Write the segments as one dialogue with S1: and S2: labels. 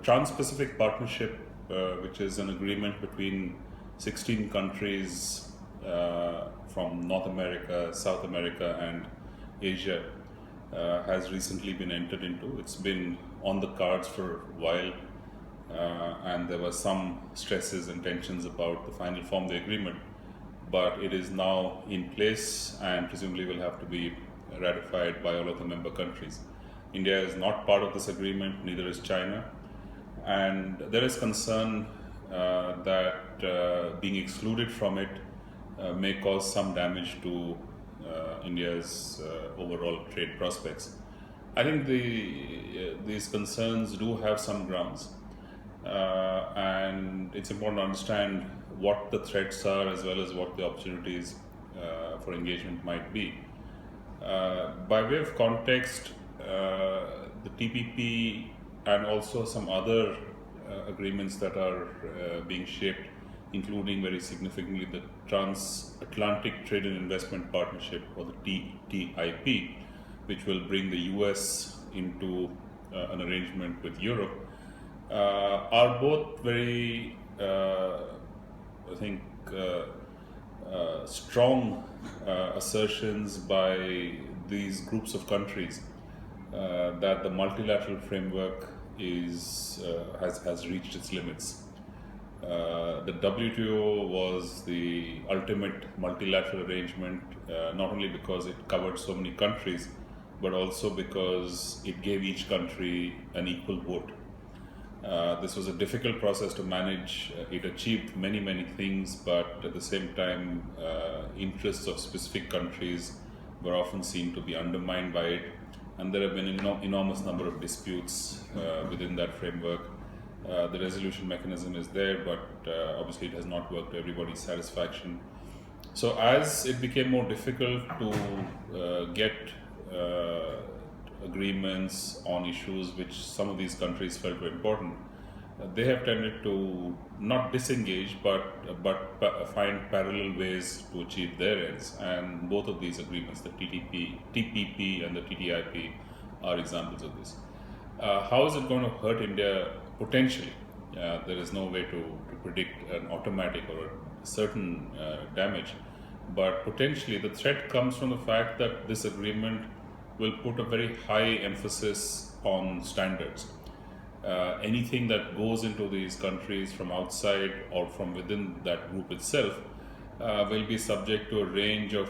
S1: Trans-Pacific Partnership, which is an agreement between 16 countries from North America, South America, and Asia, has recently been entered into. It's been on the cards for a while, and there were some stresses and tensions about the final form of the agreement, but it is now in place and presumably will have to be ratified by all of the member countries. India is not part of this agreement, neither is China, and there is concern that being excluded from it may cause some damage to India's overall trade prospects. I think these concerns do have some grounds, and it's important to understand what the threats are as well as what the opportunities for engagement might be. By way of context, the TPP and also some other agreements that are being shaped, including very significantly the Transatlantic Trade and Investment Partnership, or the TTIP, which will bring the US into an arrangement with Europe, are both very, I think, strong assertions by these groups of countries that the multilateral framework has reached its limits. The WTO was the ultimate multilateral arrangement, not only because it covered so many countries, but also because it gave each country an equal vote. This was a difficult process to manage. It achieved many things, but at the same time, interests of specific countries were often seen to be undermined by it, and there have been an enormous number of disputes within that framework. The resolution mechanism is there, but obviously it has not worked to everybody's satisfaction. So as it became more difficult to get agreements on issues which some of these countries felt were important, they have tended to not disengage but find parallel ways to achieve their ends. And both of these agreements, the TPP and the TTIP, are examples of this. How is it going to hurt India? Potentially, there is no way to predict an automatic or a certain damage, but potentially the threat comes from the fact that this agreement will put a very high emphasis on standards. Anything that goes into these countries from outside or from within that group itself will be subject to a range of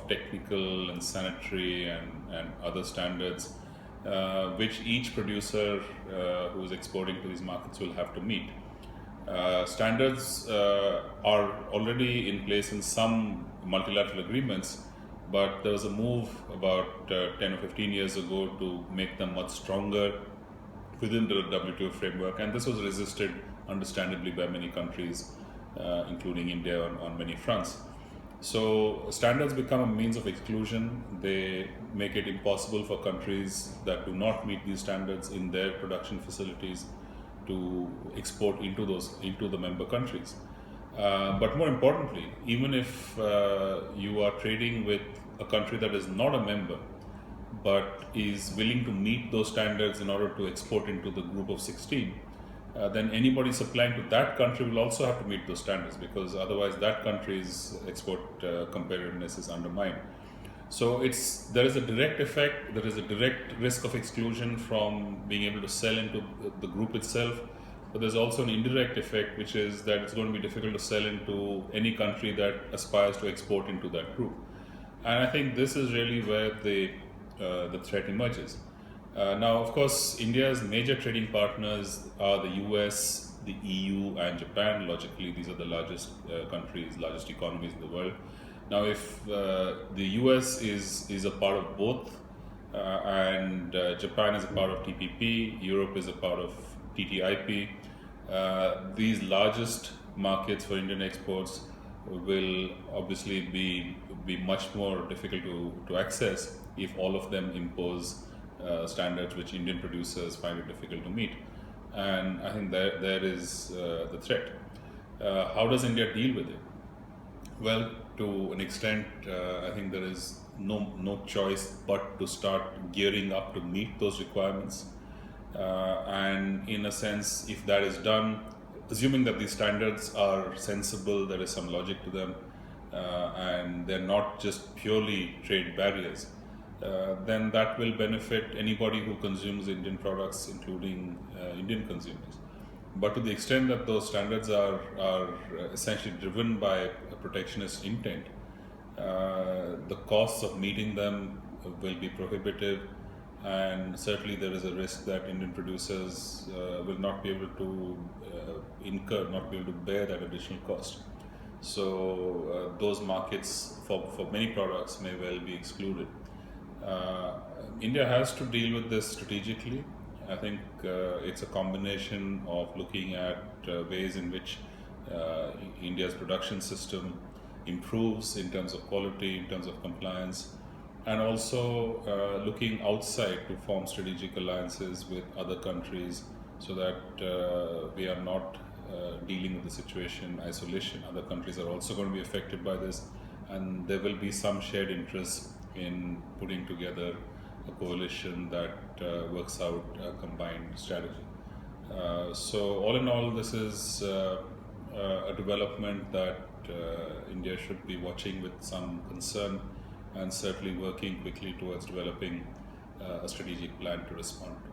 S1: technical and sanitary and other standards, which each producer who is exporting to these markets will have to meet. Standards are already in place in some multilateral agreements, but there was a move about 10 or 15 years ago to make them much stronger within the WTO framework, and this was resisted understandably by many countries, including India on many fronts. So standards become a means of exclusion. They make it impossible for countries that do not meet these standards in their production facilities to export into the member countries. But more importantly, even if you are trading with a country that is not a member but is willing to meet those standards in order to export into the group of 16, then anybody supplying to that country will also have to meet those standards, because otherwise that country's export competitiveness is undermined. So there is a direct effect, there is a direct risk of exclusion from being able to sell into the group itself, but there's also an indirect effect, which is that it's going to be difficult to sell into any country that aspires to export into that group. And I think this is really where the threat emerges. Now, of course, India's major trading partners are the US, the EU, and Japan. Logically, these are the largest countries, largest economies in the world. Now, if the US is a part of both, and Japan is a part of TPP, Europe is a part of TTIP, these largest markets for Indian exports will obviously be much more difficult to access if all of them impose standards which Indian producers find it difficult to meet. And I think there is the threat. How does India deal with it? Well, to an extent, I think there is no choice but to start gearing up to meet those requirements. And in a sense, if that is done, assuming that these standards are sensible, there is some logic to them, and they're not just purely trade barriers, then that will benefit anybody who consumes Indian products, including Indian consumers. But to the extent that those standards are essentially driven by a protectionist intent, the costs of meeting them will be prohibitive, and certainly there is a risk that Indian producers will not be able to not be able to bear that additional cost. So those markets for many products may well be excluded. India has to deal with this strategically. I think it's a combination of looking at ways in which India's production system improves in terms of quality, in terms of compliance, and also looking outside to form strategic alliances with other countries so that we are not dealing with the situation in isolation. Other countries are also going to be affected by this, and there will be some shared interest in putting together a coalition that works out a combined strategy. So all in all, this is a development that India should be watching with some concern, and certainly working quickly towards developing a strategic plan to respond to.